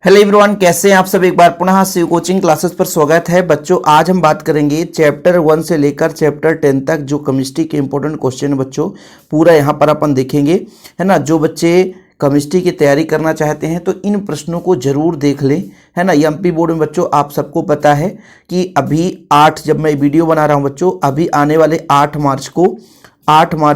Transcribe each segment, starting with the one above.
Hello everyone, कैसे हैं आप सब। एक बार पुनः शिव कोचिंग क्लासेस पर स्वागत है बच्चों। आज हम बात करेंगे चैप्टर 1 से लेकर चैप्टर 10 तक जो केमिस्ट्री के इंपॉर्टेंट क्वेश्चन है बच्चों, पूरा यहाँ पर अपन देखेंगे, है ना। जो बच्चे केमिस्ट्री की तैयारी करना चाहते हैं तो इन प्रश्नों को जरूर देख लें, है ना। एमपी बोर्ड में बच्चों आप सबको पता है कि अभी 8, जब मैं वीडियो बना रहा हूँ बच्चों, अभी आने वाले 8 मार्च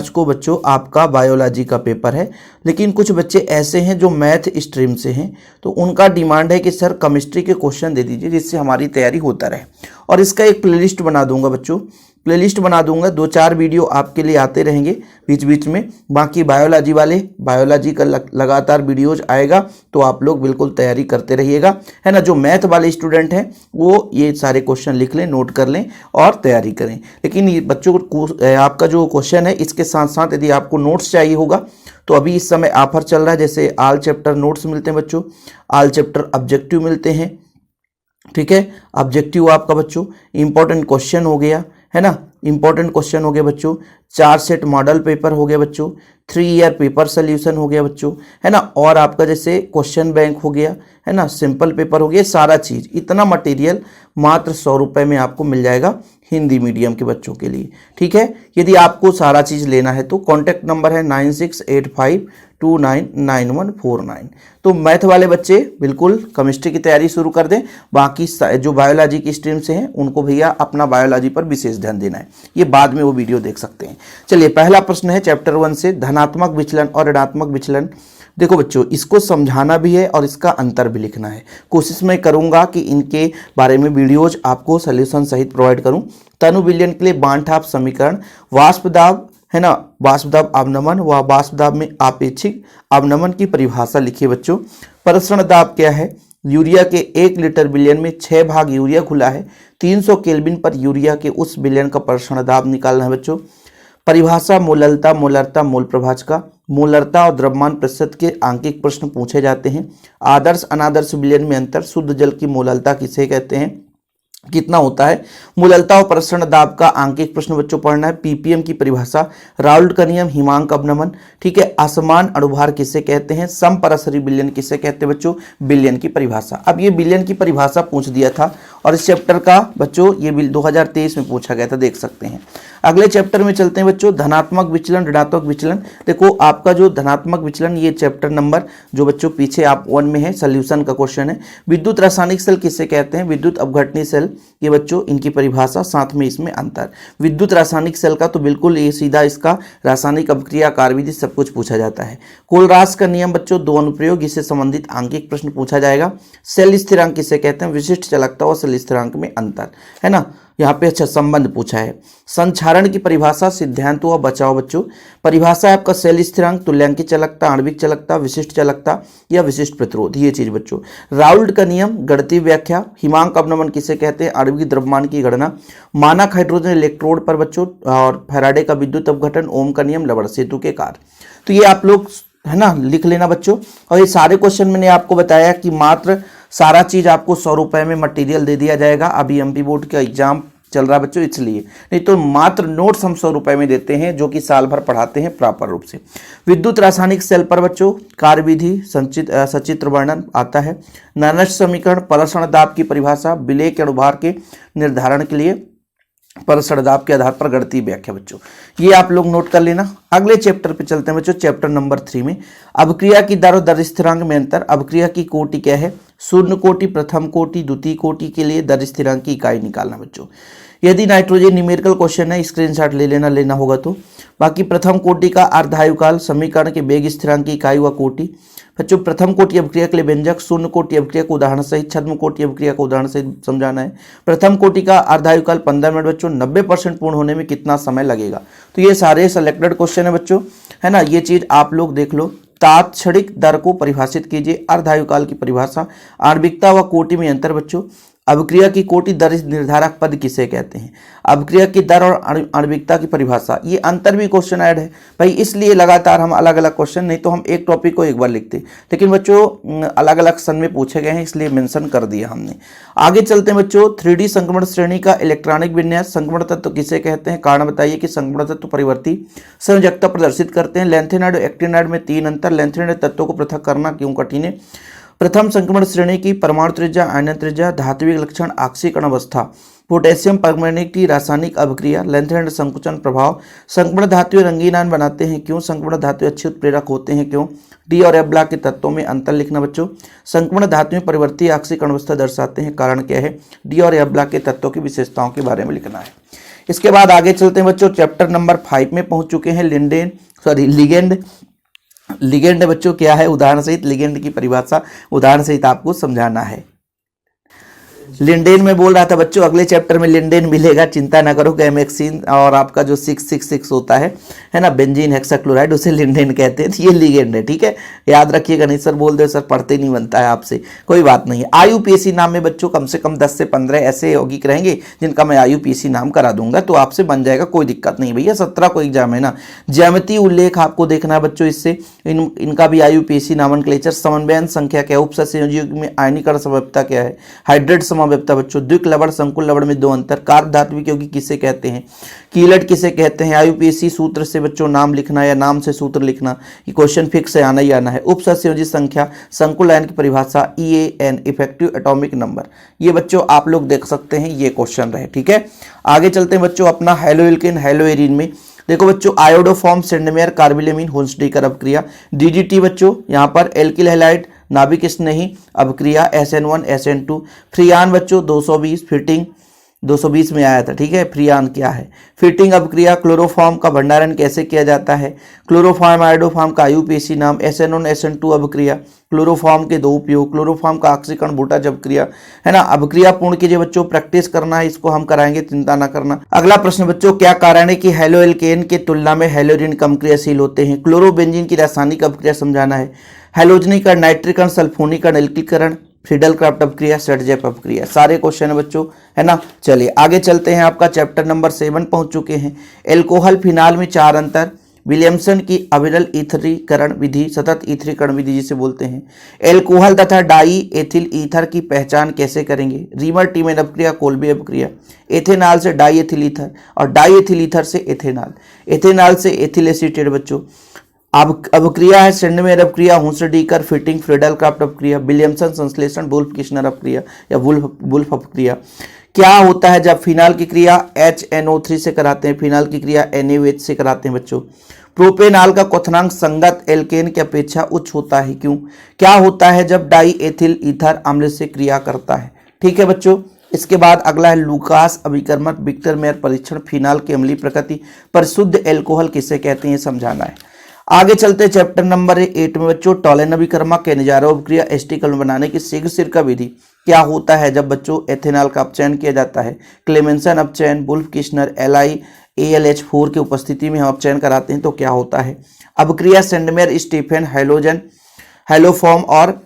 को बच्चों आपका बायोलॉजी का पेपर है। लेकिन कुछ बच्चे ऐसे हैं जो मैथ स्ट्रीम से हैं, तो उनका डिमांड है कि सर केमिस्ट्री के क्वेश्चन दे दीजिए जिससे हमारी तैयारी होता रहे। और इसका एक प्लेलिस्ट बना दूंगा बच्चों, प्लेलिस्ट बना दूंगा, 2-4 वीडियो आपके लिए आते रहेंगे बीच बीच में। बाकी बायोलॉजी का लगातार वीडियोज आएगा, तो आप लोग बिल्कुल तैयारी करते रहिएगा, है ना। जो मैथ वाले स्टूडेंट हैं वो ये सारे क्वेश्चन लिख लें, नोट कर लें और तैयारी करें। लेकिन ये बच्चों को आपका जो क्वेश्चन है इसके साथ साथ यदि आपको नोट्स चाहिए होगा तो अभी इस समय ऑफर चल रहा है। जैसे ऑल चैप्टर नोट्स मिलते हैं बच्चों, ऑल चैप्टर ऑब्जेक्टिव मिलते हैं, ठीक है। ऑब्जेक्टिव आपका बच्चों इंपॉर्टेंट क्वेश्चन हो गया, है ना, इंपॉर्टेंट क्वेश्चन हो गया बच्चों। 4 सेट मॉडल पेपर हो गया बच्चों, 3 ईयर पेपर सोल्यूशन हो गया बच्चों, है ना। और आपका जैसे क्वेश्चन बैंक हो गया, है ना, सिंपल पेपर हो गया, सारा चीज़, इतना मटेरियल मात्र 100 रुपये में आपको मिल जाएगा हिंदी मीडियम के बच्चों के लिए, ठीक है। यदि आपको सारा चीज़ लेना है तो कॉन्टैक्ट नंबर है 9685299149। तो मैथ वाले बच्चे बिल्कुल केमिस्ट्री की तैयारी शुरू कर दें। बाकी जो बायोलॉजी की स्ट्रीम से हैं उनको भैया अपना बायोलॉजी पर विशेष ध्यान देना है, ये बाद में वो वीडियो देख सकते हैं। चलिए, पहला प्रश्न है चैप्टर 1 से, धनात्मक विचलन और ऋणात्मक विचलन। देखो बच्चों, इसको समझाना भी है और इसका अंतर भी लिखना है। कोशिश मैं करूंगा कि इनके बारे में वीडियोज आपको सॉल्यूशन सहित प्रोवाइड करूं। तनु विलयन के लिए बांठ-हाफ समीकरण, वाष्प दाब, है ना, वाष्प दाब अवनमन व वाष्प दाब में आपेक्षिक अवनमन की परिभाषा लिखिए बच्चों। प्रसरण दाब क्या है? यूरिया के 1 लीटर विलयन में 6 भाग यूरिया खुला है, 300 केल्विन पर यूरिया के उस विलयन का प्रसरण दाब निकालना है बच्चों। परिभाषा मोलरता मोल प्रभाजक, मोलरता और द्रव्यमान प्रतिशत के आंकिक प्रश्न पूछे जाते हैं। आदर्श अनादर्श विलयन में अंतर, शुद्ध जल की मोललता किसे कहते हैं, कितना होता है। मोललता और प्रसरण दाब का आंकिक प्रश्न बच्चों पढ़ना है। पीपीएम की परिभाषा, राउल्ट का नियम, हिमांक अवनमन, ठीक है। असमान अणुभार किसे कहते हैं, समपराशरी विलयन किसे कहते हैं बच्चों, विलयन की परिभाषा। अब ये विलयन की परिभाषा पूछ दिया था और इस चैप्टर का बच्चों ये 2023 में पूछा गया था, देख सकते हैं। अगले चैप्टर में चलते हैं बच्चों, धनात्मक विचलन ऋणात्मक विचलन। देखो आपका जो धनात्मक विचलन, ये चैप्टर नंबर जो बच्चों पीछे आप 1 में है, सोल्यूशन का क्वेश्चन है। विद्युत रासायनिक सेल किसे कहते हैं, विद्युत अपघटनी सेल, ये बच्चों इनकी परिभाषा, साथ में इसमें अंतर। विद्युत रासायनिक सेल का तो बिल्कुल ये सीधा इसका रासायनिक अपक्रिया कार्यविधि सब कुछ पूछा जाता है। कोलरास का नियम बच्चों 2 अनुप्रयोग, इससे संबंधित आंकिक प्रश्न पूछा जाएगा। सेल स्थिरांक किसे कहते हैं, विशिष्ट चालकता और सेल स्थिरांक में अंतर, है ना। यहाँ पे अच्छा संबंध पूछा है। संक्षारण की परिभाषा, सिद्धांत व बचाव बच्चों। परिभाषा है आपका सेल स्थिरांक, तुल्यांकित चालकता, आणविक चालकता, विशिष्ट चालकता या विशिष्ट प्रतिरोध, ये चीज बच्चों। राउल्ट का नियम, गणितीय व्याख्या। हिमांक अवनमन किसे कहते हैं, आणविक द्रव्यमान की गणना। मानक हाइड्रोजन इलेक्ट्रोड पर बच्चों, और फैराडे का विद्युत अपघटन, ओम का नियम, लवण सेतु के कार्य। तो ये आप लोग, है ना, लिख लेना बच्चों। और ये सारे क्वेश्चन मैंने आपको बताया कि मात्र सारा चीज आपको 100 रुपए में मटेरियल दे दिया जाएगा। अभी एमपी बोर्ड का एग्जाम चल रहा है बच्चों, इसलिए, नहीं तो मात्र नोट्स हम 100 रुपए में देते हैं, जो कि साल भर पढ़ाते हैं प्रॉपर रूप से। विद्युत रासायनिक सेल पर बच्चों कार्यविधि, सचित्र वर्णन आता है। नैनस्ट समीकरण, प्रसरण दाब की परिभाषा, विलेय के अणुभार के निर्धारण के लिए प्रसरण दाब के आधार पर गणितीय व्याख्या बच्चों, ये आप लोग नोट कर लेना। अगले चैप्टर पे चलते हैं बच्चों, चैप्टर नंबर 3 में अभिक्रिया की दर और दर स्थिरांक में अंतर। अभिक्रिया की कोटि क्या है, शून्य कोटि, प्रथम कोटि, द्वितीय कोटि के लिए दर स्थिरांक की इकाई निकालना बच्चों। यदि नाइट्रोजन न्यूमेरिकल क्वेश्चन है, स्क्रीनशॉट लेना होगा तो। बाकी प्रथम कोटि का अर्धायुकाल, समीकरण के वेग स्थिरांक की इकाई व कोटि बच्चों। प्रथम कोटि अभिक्रिया के लिए व्यंजक, शून्य कोटि अभिक्रिया को उदाहरण सहित, छद्म कोटि अभिक्रिया को उदाहरण सहित समझाना है। प्रथम कोटि का अर्धायुकाल 15 मिनट बच्चों, 90% पूर्ण होने में कितना समय लगेगा। तो ये सारे सेलेक्टेड क्वेश्चन है बच्चों, है ना, ये चीज आप लोग देख लो। तात्क्षणिक दर को परिभाषित कीजिए, अर्धायुकाल की परिभाषा। आणविकता व कोटि में अंतर बच्चों। अभिक्रिया की कोटि दर निर्धारक पद किसे कहते हैं, अभिक्रिया की दर और आणविकता की परिभाषा, ये अंतर भी क्वेश्चन ऐड है भाई, इसलिए लगातार हम अलग अलग क्वेश्चन, नहीं तो हम एक टॉपिक को एक बार लिखते, लेकिन बच्चों अलग अलग सन में पूछे गए हैं, इसलिए मेंशन कर दिया हमने। आगे चलते हैं बच्चों, 3D संक्रमण श्रेणी का इलेक्ट्रॉनिक विन्यास। संक्रमण तत्व किसे कहते हैं, कारण बताइए कि संक्रमण तत्व परिवर्ती संयोजकता प्रदर्शित करते हैं। लैंथेनाइड और एक्टिनाइड में 3 अंतर। लैंथेनाइड तत्वों को पृथक करना क्यों कठिन है। प्रथम संक्रमण श्रेणी की परमाणु त्रिज्या, आयनन त्रिज्या, धात्विक लक्षण, ऑक्सीकरण अवस्था, पोटेशियम परमैंगनेट की रासायनिक अभिक्रिया, लेंथेनेंट संकुचन प्रभाव, संक्रमण धातुएं रंगीन आयन बनाते हैं क्यों, संक्रमण धातुएं अच्छे उत्प्रेरक होते हैं क्यों, डी और एफ ब्लॉक के तत्वों में अंतर लिखना बच्चों, संक्रमण धातुएं परिवर्ती ऑक्सीकरण अवस्था दर्शाते हैं, कारण क्या है, डी और एफ ब्लॉक के तत्वों की विशेषताओं के बारे में लिखना है। इसके बाद आगे चलते हैं बच्चों, चैप्टर नंबर 5 में पहुंच चुके हैं। लिगेंड बच्चों क्या है, उदाहरण सहित लिगेंड की परिभाषा उदाहरण सहित आपको समझाना है। लिंडेन में बोल रहा था बच्चों, अगले चैप्टर में लिंडेन मिलेगा, चिंता ना करो। गैमेक्सिन और आपका जो 666 होता है ना, बेंजीन हेक्साक्लोराइड, उसे लिंडेन कहते हैं। ये लिगेंड है, ठीक है, याद रखिएगा। नहीं सर बोल दे सर पढ़ते नहीं बनता है आपसे, कोई बात नहीं है। आईयूपीएसी नाम में बच्चों कम से कम 10 से 15 ऐसे यौगिक रहेंगे जिनका मैं आईयूपीएसी नाम करा दूंगा, तो आपसे बन जाएगा, कोई दिक्कत नहीं भैया। 17 को एग्जाम है ना। ज्यामितीय उल्लेख आपको देखना है बच्चों, इससे इनका भी आईयूपीएसी नामनक्लेचर। समन्वयन संख्या क्या है, उपसंयोजी युग्म में आयनीकरण समव्यवस्था क्या है, हाइड्रेट समव्यवस्था बच्चों, द्विक लवण संकुल लवण में 2 अंतर, कार्ब धात्विक यौगिक किसे कहते हैं, कीलट किसे कहते हैं। आईयूपीएसी सूत्र से बच्चों नाम लिखना या नाम से सूत्र लिखना, ये क्वेश्चन फिक्स है, आना ही आना है। उपसंयोजी संख्या, संकुल आयन की परिभाषा, EAN इफेक्टिव एटॉमिक नंबर, ये बच्चों आप लोग देख सकते हैं, ये क्वेश्चन रहे, ठीक है। आगे चलते हैं बच्चों अपना हेलोइल्किन हेलोएरिन में। देखो बच्चों, आयोडोफॉर्म सेंडमेयर कार्बिलेमिन होन्सडीकर अपक्रिया, DDT बच्चों यहाँ पर एल्किल हैलाइड नाभिक स्नेही अपक्रिया, SN1 SN2। फ्रियान बच्चों 220, फिटिंग 220 में आया था, ठीक है। फ्रियान क्या है, फिटिंग अपक्रिया। क्लोरोफॉर्म का भंडारण कैसे किया जाता है, क्लोरोफॉर्म आयोडोफॉर्म का आईयूपीएसी नाम। SN1 SN2 अपक्रिया, क्लोरोफॉर्म के 2 उपयोग, क्लोरोफॉर्म का ऑक्सीकरण बूटा अपक्रिया, है ना। अपक्रिया पूर्ण कीजिए बच्चों, प्रैक्टिस करना है, इसको हम कराएंगे, चिंता ना करना। अगला प्रश्न बच्चों, क्या कारण है कि हेलोएल्केन के तुलना में हेलोरिन कम क्रियाशील होते हैं। क्लोरोबेंजीन की रासायनिक अपक्रिया समझाना है। हैलोजनीकरण, नाइट्रीकरण, सल्फोनीकरण, एल्कीकरण, फ्रीडल क्राफ्ट अपक्रिया, सेटजेप अपक्रिया, सारे क्वेश्चन है बच्चों, है ना। चलिए आगे चलते हैं, आपका चैप्टर नंबर 7 पहुंच चुके हैं। एल्कोहल फिनाल में 4 अंतर, विलियमसन की अविरल ईथरीकरण विधि, सतत ईथरीकरण विधि जिसे बोलते हैं। एल्कोहल तथा डाई एथिल ईथर की पहचान कैसे करेंगे, रीमर टीमेन अपक्रिया, कोल्बे अपक्रिया। एथेनॉल से डाई एथिल ईथर और डाई एथिल ईथर से एथेनॉल, एथेनॉल से एथिल एसीटेट बच्चों। अपक्रिया है सेंडमेयर अपक्रिया, हुंसडीकर, फिटिंग, फ्रीडल क्राफ्ट अपक्रिया, विलियमसन संश्लेषण, वुल्फ किश्नर अपक्रिया या वुल्फ अपक्रिया। क्या होता है जब फिनाल की क्रिया HNO3 से कराते हैं, फिनाल की क्रिया NaOH से कराते हैं बच्चों। प्रोपेनॉल का क्वथनांक संगत एल्केन की अपेक्षा उच्च होता है क्यों। क्या होता है जब डाई एथिल ईथर अम्ल से क्रिया करता है, ठीक है बच्चों। इसके बाद अगला है लूकास अभिकर्मक विक्टर मेयर परीक्षण, फिनाल की अम्लीय प्रकृति पर शुद्ध एल्कोहल किसे कहते हैं समझाना है। आगे चलते चैप्टर नंबर 8 में बच्चों, टॉलेन अभिकर्मक के निजारो अपक्रिया, एस्टिक अम्ल बनाने की शीघ्र विधि। क्या होता है जब बच्चों एथेनॉल का अपचयन किया जाता है, क्लेमेंसन अपचयन, वुल्फ किश्नर LiAlH4 की उपस्थिति में हम अपचयन कराते हैं तो क्या होता है। अपक्रिया सेंडमेयर स्टीफन हाइलोजन हाइलोफॉर्म और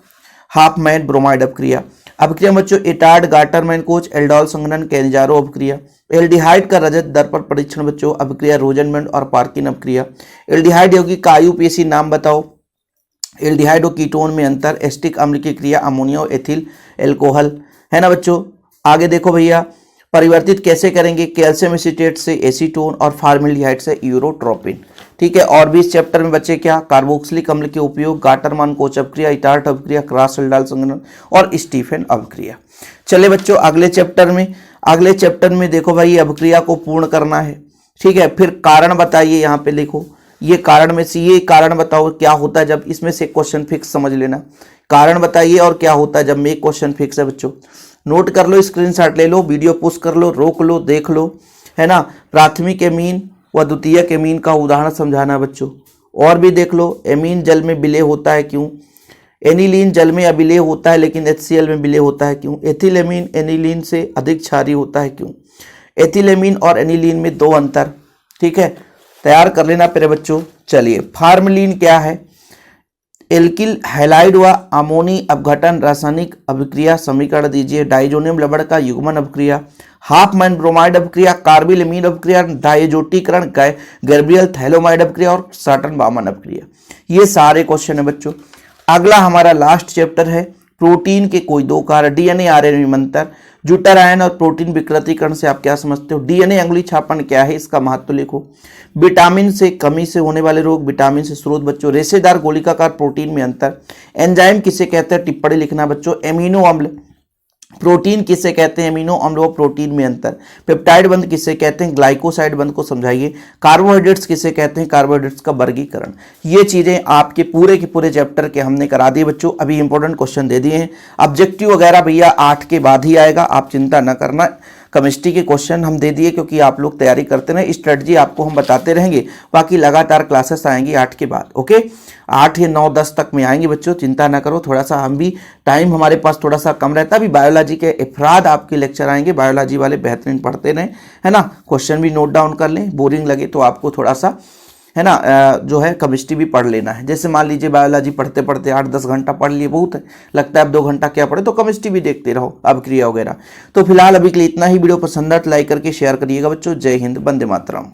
हाफमैन ब्रोमाइड अपक्रिया। अपक्रिया बच्चों एटार्ड गार्टरमैन कोच, एल्डोल संघनन, कैनिजारो अपक्रिया। एल्डिहाइड का रजत दर्पण परीक्षण बच्चों, अपक्रिया रोजनमेंड और पार्किन अपक्रिया। एल्डिहाइड यौगिक का आईयूपीएसी नाम बताओ। एल्डिहाइड और कीटोन में अंतर, एस्टिक अम्ल की क्रिया अमोनिया और एथिल एल्कोहल, है ना बच्चों। आगे देखो भैया, परिवर्तित कैसे करेंगे, कैल्शियम एसीटेट से एसीटोन और फार्मेल्डिहाइड से यूरोट्रोपिन, ठीक है। और भी इस चैप्टर में बच्चे क्या, कार्बोक्सिलिक अम्ल के उपयोग, गाटरमान कोच अपक्रिया, इटार्ट अपक्रिया, क्रॉस एल्डाल संघनन और स्टीफन अपक्रिया। चले बच्चों अगले चैप्टर में देखो भाई अपक्रिया को पूर्ण करना है, ठीक है। फिर कारण बताइए, यहाँ पे लिखो ये कारण में से ये कारण बताओ क्या होता है जब, इसमें से क्वेश्चन फिक्स समझ लेना, कारण बताइए और क्या होता है जब में क्वेश्चन फिक्स है बच्चों। नोट कर लो, स्क्रीनशॉट ले लो, वीडियो पुश कर लो, रोक लो, देख लो, है ना। प्राथमिक एमीन व द्वितीयक एमीन का उदाहरण समझाना बच्चों। और भी देख लो, एमीन जल में विलय होता है क्यों, एनिलीन जल में अविलय होता है लेकिन HCl में विलय होता है क्यों, एथिलेमीन एनिलीन से अधिक क्षारीय होता है क्यों, एथिलेमीन और एनिलीन में 2 अंतर, ठीक है। तैयार कर लेना प्यारे बच्चों। चलिए फार्मलिन क्या है, एल्किल हैलाइड व अमोनी अपघटन रासायनिक अभिक्रिया समीकरण दीजिए। डाइजोनियम लवण का युग्मन अपक्रिया, हाफमैन ब्रोमाइड अपक्रिया, कार्बिलेमीन अपक्रिया, डायजोटीकरण, गैब्रियल थैलोमाइड अपक्रिया और साटन बामन अपक्रिया। ये सारे क्वेश्चन है बच्चों। अगला हमारा लास्ट चैप्टर है प्रोटीन के कोई दो कार्य, डीएनए आरएनए में अंतर, जुटर आयन और प्रोटीन विकृतीकरण से आप क्या समझते हो, डीएनए अंगुली छापन क्या है, इसका महत्व लिखो, विटामिन से कमी से होने वाले रोग, विटामिन से स्रोत बच्चों, रेशेदार गोलिकाकार प्रोटीन में अंतर, एंजाइम किसे कहते हैं, टिप्पणी लिखना बच्चों, एमिनो अम्ल, प्रोटीन किसे कहते हैं, एमिनो अम्ल व प्रोटीन में अंतर, पेप्टाइड बंध किसे कहते हैं, ग्लाइकोसाइड बंध को समझाइए, कार्बोहाइड्रेट्स किसे कहते हैं, कार्बोहाइड्रेट्स का वर्गीकरण। ये चीजें आपके पूरे के पूरे चैप्टर के हमने करा दिए बच्चों। अभी इंपॉर्टेंट क्वेश्चन दे दिए हैं, ऑब्जेक्टिव वगैरह भैया 8 के बाद ही आएगा, आप चिंता न करना। केमिस्ट्री के क्वेश्चन हम दे दिए क्योंकि आप लोग तैयारी करते रहे, स्ट्रेटजी आपको हम बताते रहेंगे, बाकी लगातार क्लासेस आएंगी 8 के बाद। ओके, 8 या 9 10 तक में आएंगे बच्चों, चिंता ना करो। थोड़ा सा हम भी टाइम हमारे पास थोड़ा सा कम रहता है। अभी बायोलॉजी के अफराद आपके लेक्चर आएंगे, बायोलॉजी वाले बेहतरीन पढ़ते रहें, है ना, क्वेश्चन भी नोट डाउन कर लें, बोरिंग लगे तो आपको थोड़ा सा, है ना, जो है केमिस्ट्री भी पढ़ लेना है। जैसे मान लीजिए बायोलॉजी पढ़ते पढ़ते 8-10 घंटा पढ़ लिए, बहुत है, लगता है अब 2 घंटा क्या पढ़े, तो केमिस्ट्री भी देखते रहो, अभिक्रिया वगैरह। तो फिलहाल अभी के लिए इतना ही। वीडियो पसंद आए तो लाइक करके शेयर करिएगा बच्चों। जय हिंद, वंदे मातरम।